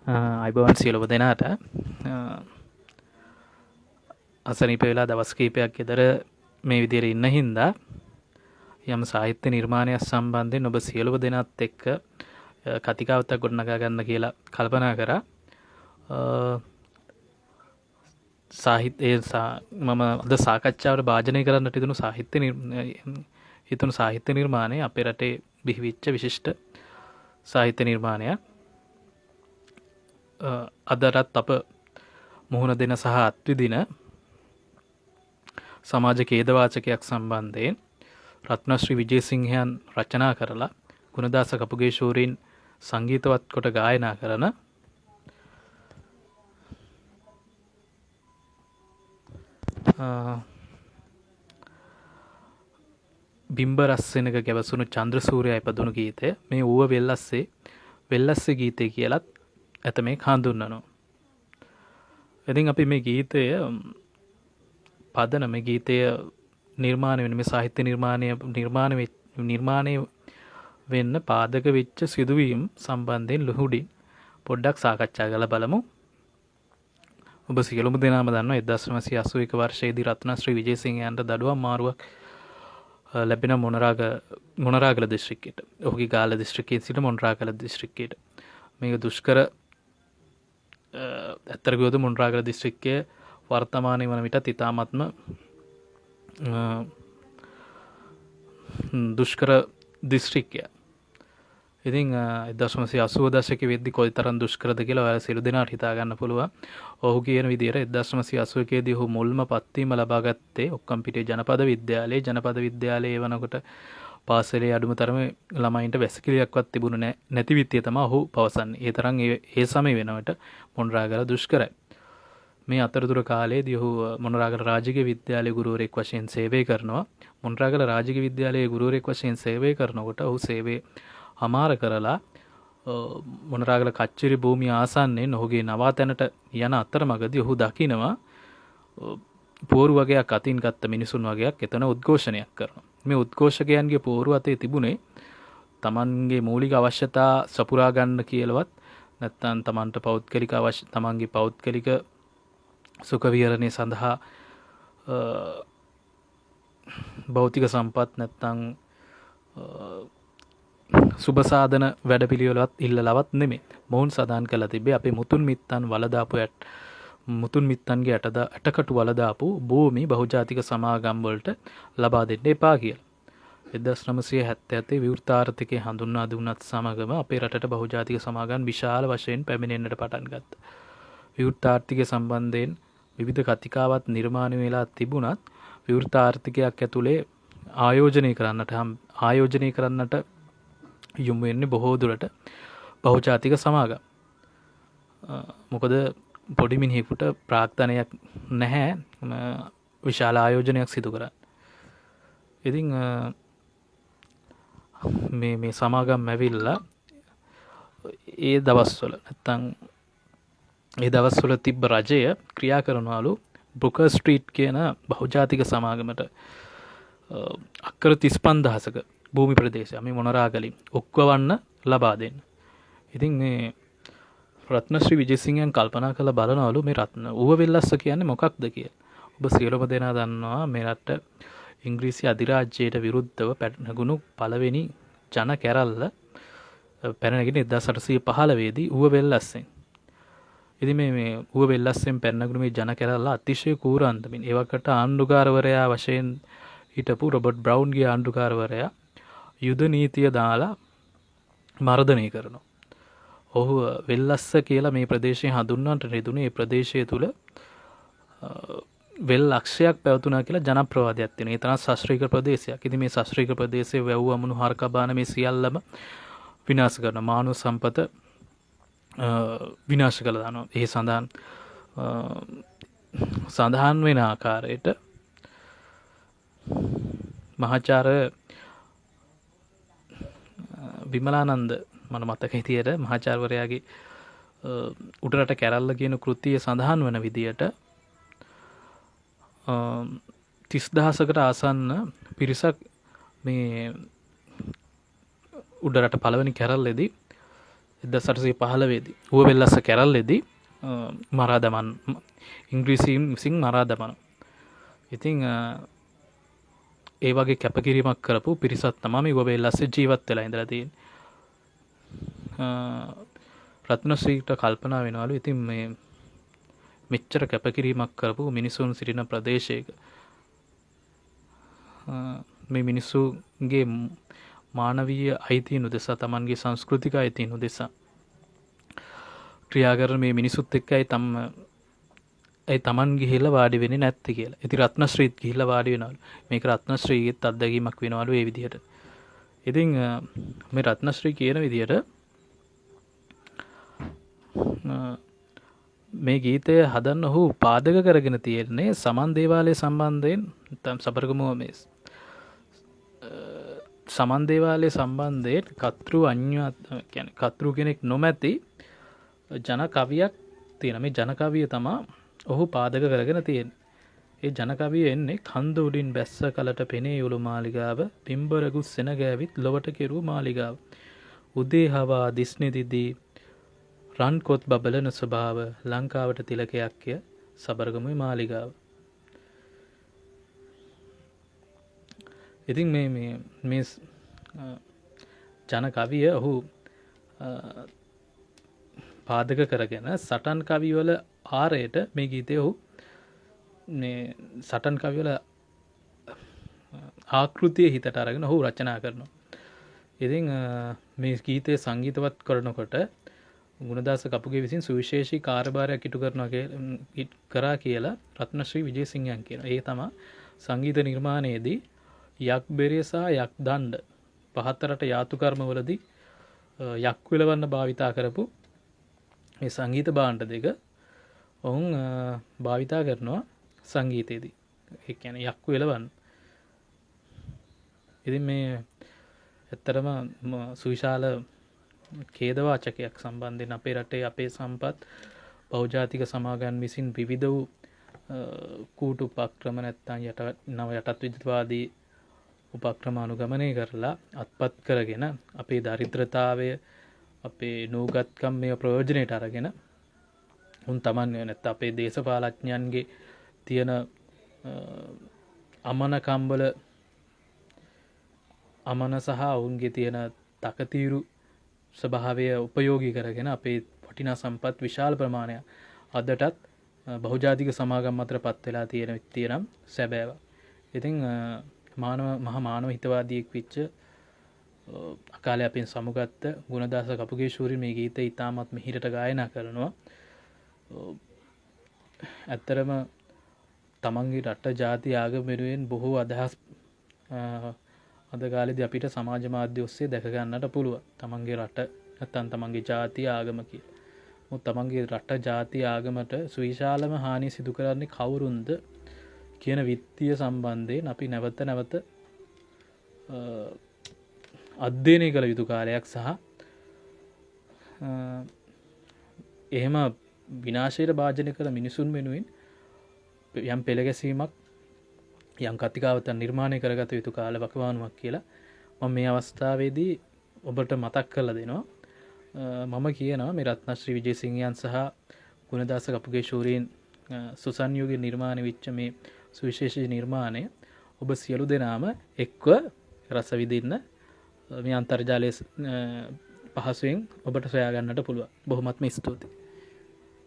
අයිබෝවන් සියලුම දෙනාට අසනීප වෙලා දවස් කීපයක් ගෙදර මේ විදිහට ඉන්න හින්දා යම් සාහිත්‍ය නිර්මාණයක් සම්බන්ධයෙන් ඔබ සියලුම දෙනාත් එක්ක කතිකාවතක් ගොඩනගා ගන්න කියලා කල්පනා කරා. මම අද සාකච්ඡාවට භාජනය කරන්නට හිතුණු සාහිත්‍ය නිර්මාණය අපේ රටේ බිහිවිච්ච විශිෂ්ට සාහිත්‍ය නිර්මාණයක්. අදටත් අප මුහුණ දෙන සහ අත්විදින සමාජ ඛේදවාචකයක් සම්බන්ධයෙන් රත්නශ්‍රී විජේසිංහයන් රචනා කරලා ගුණදාස කපුගේ ශූරීන් සංගීතවත් කොට ගායනා කරන බිම්බ රස්සෙනක ගැවසුණු චන්ද්‍රසූරයා ඉපදුණු ගීතය මේ ඌව වෙල්ලස්සේ ගීතය කියලත් ඇතමේ හඳුන්වනවා. ඉතින් අපි මේ ගීතය මේ ගීතය නිර්මාණය වෙන මේ සාහිත්‍ය නිර්මාණය වෙන්න පාදක වෙච්ච සිදුවීම් සම්බන්ධයෙන් ලුහුඩින් පොඩ්ඩක් සාකච්ඡා කරලා බලමු. ඔබ සියලුම දෙනාම දන්නවා 1981 වර්ෂයේදී රත්නශ්‍රී විජේසිංහයන්ට දඩුවම් මාරුවක් ලැබෙන මොනරාගල දිස්ත්‍රික්කයට. ඔහුගේ ගාල්ල දිස්ත්‍රික්කයේ සිට මොනරාගල දිස්ත්‍රික්කයට. මේක දුෂ්කර ඇත්තට ගියොත් මොනරාගල දිස්ත්‍රික්කයේ වර්තමානයේ වන විටත් ඉතාමත්ම දුෂ්කර දිස්ත්‍රික්කය. ඉතින් 1980 දශකයේ වෙද්දි කොයිතරම් දුෂ්කරද කියලා ඔයාලා සියලු දෙනාට හිතා ගන්න පුළුවන්. ඔහු කියන විදිහට 1981 දී ඔහු මුල්ම පත්වීම ලබා ගත්තේ ඔක්කම්පිටිය ජනපද විද්‍යාලයේ. ජනපද විද්‍යාලයේ වනකොට පාසලේ අඩුම තරමේ ළමයින්ට වැසිකිළියක්වත් තිබුණේ නැති විත්තිය තමයි ඔහු පවසන්නේ. ඒ තරම් ඒ සමය වෙනකොට මොනරාගල දුෂ්කරයි. මේ අතරතුර කාලයේදී ඔහු මොනරාගල රාජකීය විද්‍යාලයේ ගුරුවරයෙක් වශයෙන් සේවය කරනවා. මොනරාගල රාජකීය විද්‍යාලයේ ගුරුවරයෙක් වශයෙන් සේවය කරනකොට ඔහු සේවය හමාර කරලා මොනරාගල කච්චිරි භූමිය ආසන්නයෙන් ඔහුගේ නවාතැනට යන අතරමඟදී ඔහු දකිනවා පෝරු වගේක් අතින් ගත්ත මිනිසුන් වගේක් එතන උද්ඝෝෂණයක් කරනවා. මේ උද්ඝෝෂකයන්ගේ පෝරු අතේ තිබුණේ තමන්ගේ මූලික අවශ්‍යතා සපුරා ගන්න කියලාවත් නැත්නම් තමන්ගේ පෞද්ගලික සුඛ විහරණය සඳහා භෞතික සම්පත් නැත්නම් සුබ සාධන වැඩපිළිවෙලවත් ඉල්ලලවත් නෙමෙයි. මොවුන් සදාන් කළා තිබේ අපේ මුතුන් මිත්තන්ගේ ඇටකටු වලදාපු භූමි බහුජාතික සමාගම් වලට ලබා දෙන්න එපා කියලා. 1977 විවෘත ආර්ථිකයේ හඳුන්වා දුන්නත් සමගම අපේ රටට බහුජාතික සමාගම් විශාල වශයෙන් පැමිණෙන්නට පටන් ගත්තා. විවෘත ආර්ථිකය සම්බන්ධයෙන් විවිධ කතිකාවත් නිර්මාණය වෙලා තිබුණත් විවෘත ආර්ථිකයක් ඇතුලේ ආයෝජනය කරන්නට යොමු වෙන්නේ බොහෝ දුරට බහුජාතික සමාගම්. මොකද පොඩි මිනිහෙකුට ප්‍රාග්ධනයක් නැහැ විශාල ආයෝජනයක් සිදු කරන්න. ඉතින් මේ සමාගම් ඇවිල්ලා ඒ දවස්වල තිබ්බ රජය ක්‍රියා කරනවලු බුකර් ස්ට්‍රීට් කියන බහුජාතික සමාගමට අක්කර 35000ක භූමි ප්‍රදේශය මේ මොනරාගලින් ඔක්වවන්න ලබා දෙන්න. ඉතින් මේ රත්නශ්‍රී විජේසිංහයන් කල්පනා කරලා බලනවලු මේ ඌව වෙල්ලස්ස කියන්නේ මොකක්ද කියලා. ඔබ සියලුම දෙනා දන්නවා මේ රට ඉංග්‍රීසි අධිරාජ්‍යයට විරුද්ධව පැනගුණු පළවෙනි ජන කැරල්ල පැනනගෙන 1815 දී ඌව වෙල්ලස්සෙන්. ඉතින් මේ ඌව වෙල්ලස්සෙන් පැනනගුණු මේ ජන කැරල්ල අතිශය කූර අන්දමින් ඒවකට ආණ්ඩුකාරවරයා වශයෙන් හිටපු රොබර්ට් බ්‍රවුන්ගේ ආණ්ඩුකාරවරයා යුද නීතිය දාලා මර්ධනය කරනවා. ඔහු වෙල්ලස්ස කියලා මේ ප්‍රදේශය හඳුන්වන්නට යෙදුනේ ඒ ප්‍රදේශය තුල වෙල් ලක්ෂයක් පැවතුණා කියලා ජනප්‍රවාදයක් තියෙනවා. ඒ තරම් ශාස්ත්‍රීය ප්‍රදේශයක්. ඉතින් මේ ශාස්ත්‍රීය ප්‍රදේශයේ වැව් අමුණු හරකබාන මේ සියල්ලම විනාශ කරන මානව සම්පත විනාශ කළා දානවා. ඒ සඳහන් වෙන ආකාරයට මහාචාර්ය විමලානන්ද මම මතක හිටියට මහාචාර්යවරයාගේ උඩරට කැරල්ල කියන කෘතිය සඳහන් වන විදියට 30000කට ආසන්න පිරිසක් මේ උඩරට පළවෙනි කැරල්ලේදී 1815 දී ඌව වෙල්ලස්ස කැරල්ලේදී මරා දමන ඉංග්‍රීසීන් විසින් මරා දමන. ඉතින් ඒ වගේ කැපකිරීමක් කරපු පිරිසක් තමයි ඌව වෙල්ලස්සේ ජීවත් වෙලා ඉඳලා තියෙන්නේ. රත්නශ්‍රීට කල්පනා වෙනවලු ඉතින් මේ මෙච්චර කැපකිරීමක් කරපු මිනිසුන් සිටින ප්‍රදේශයක මේ මිනිස්සුගේ මානවීය අයිතීන් උදෙසා තමන්ගේ සංස්කෘතික අයිතීන් උදෙසා ක්‍රියා කරන මේ මිනිසුත් එක්ක ඇයි තමන් ගිහිල්ලා වාඩි වෙන්නේ නැත්තේ කියලා. ඉතින් රත්නශ්‍රීත් ගිහිල්ලා වාඩි වෙනවලු. මේක රත්නශ්‍රීගෙත් අත්දැකීමක් වෙනවලු ඒ විදිහට. ඉතින් මේ රත්නශ්‍රී කියන විදිහට මේ ගීතය හදන්න ඔහු පාදක කරගෙන තියෙන්නේ සමන් දේවාලය සම්බන්ධයෙන් සබරගමුව මේ සමන් දේවාලය සම්බන්ධයෙන් කතෘ කෙනෙක් නොමැති ජන කවියක් තියෙන. මේ ජන කවිය තමා ඔහු පාදක කරගෙන තියෙන්නේ. ඒ ජන කවිය එන්නේ කන්ද උඩින් බැස්ස කලට පෙනේ යුළු මාලිගාව පිම්බරගු සෙනගෑවිත් ලොවට කෙරූ මාලිගාව උදේ හවා දිස්නෙදිදී රන් කොත් බබලන ස්වභාව ලංකාවට තිලකයක්ය සබරගමුවේ මාලිගාව. ඉතින් මේ ජන කවිය ඔහු පාදක කරගෙන සටන් කවිවල ආරයට මේ ගීතය ඔහු සටන් කවිවල ආකෘතිය හිතට අරගෙන ඔහු රචනා කරනවා. ඉතින් මේ ගීතය සංගීතවත් කරනකොට ගුණදාස කපුගේ විසින් සුවිශේෂී කාර්යභාරයක් ඉටු කරා කියලා රත්නශ්‍රී විජේසිංහයන් කියනවා. ඒ තමයි සංගීත නිර්මාණයේදී යක් බෙරය සහ යක් දණ්ඩ පහතරට යාතු කර්මවලදී යක් විලවන්න භාවිතා කරපු මේ සංගීත භාණ්ඩ දෙක ඔවුන් භාවිතා කරනවා සංගීතයේදී. ඒ කියන්නේ යක් විලවන්න. ඉතින් මේ ඇත්තටම සුවිශාල ඛේදවාචකයක් සම්බන්ධයෙන් අපේ රටේ අපේ සම්පත් බහුජාතික සමාගම් විසින් විවිධ වූ කූට උපක්‍රම නැත්නම් නව යටත් විජිතවාදී උපක්‍රම අනුගමනය කරලා අත්පත් කරගෙන අපේ දරිද්‍රතාවය අපේ නූගත්කම් මේ ප්‍රයෝජනයට අරගෙන උන් තමන් නැත්නම් අපේ දේශපාලඥයන්ගේ තියෙන අමනකම්බල අමන සහ ඔවුන්ගේ තියෙන තකතිරු ස්වභාවය උපයෝගී කරගෙන අපේ වටිනා සම්පත් විශාල ප්‍රමාණයක් අදටත් බහුජාතික සමාගම් අතර පත් වෙලා තියෙනම් සැබෑව. ඉතින් මහා මානව හිතවාදියෙක් වෙච්ච අකාලේ අපෙන් සමුගත්ත ගුණදාස කපුගේ ශූරි මේ ගීතය ඉතාමත් මිහිරට ගායනා කරනවා. ඇත්තරම තමන්ගේ රට ජාති ආගම වෙනුවෙන් බොහෝ අදහස් අද කාලේදී අපිට සමාජ මාධ්‍ය ඔස්සේ දැක ගන්නට පුළුවන්. තමන්ගේ රට නැත්නම් තමන්ගේ ජාතිය ආගම කියලා. මොකද තමන්ගේ රට ජාතිය ආගමට සුවිශාලම හානිය සිදු කරන්නේ කවුරුන්ද කියන විත්තිය සම්බන්ධයෙන් අපි නැවත අධ්‍යයනය කළ යුතු කාලයක් සහ එහෙම විනාශයට භාජනය කළ මිනිසුන් වෙනුවෙන් යම් පෙළගැසීමක් යම් කතිකාවතක් නිර්මාණය කරගත යුතු කාල වකවානුවක් කියලා මම මේ අවස්ථාවේදී ඔබට මතක් කරලා දෙනවා. මම කියනවා මේ රත්නශ්‍රී විජේසිංහයන් සහ ගුණදාස කපුගේ ශූරීන් සුසන්යෝගී නිර්මාණය වෙච්ච මේ සුවිශේෂී නිර්මාණය ඔබ සියලු දෙනාම එක්ව රස විඳින්න මේ අන්තර්ජාලයේ පහසුවෙන් ඔබට සොයා ගන්නට පුළුවන්. බොහොමත්ම ස්තුතියි.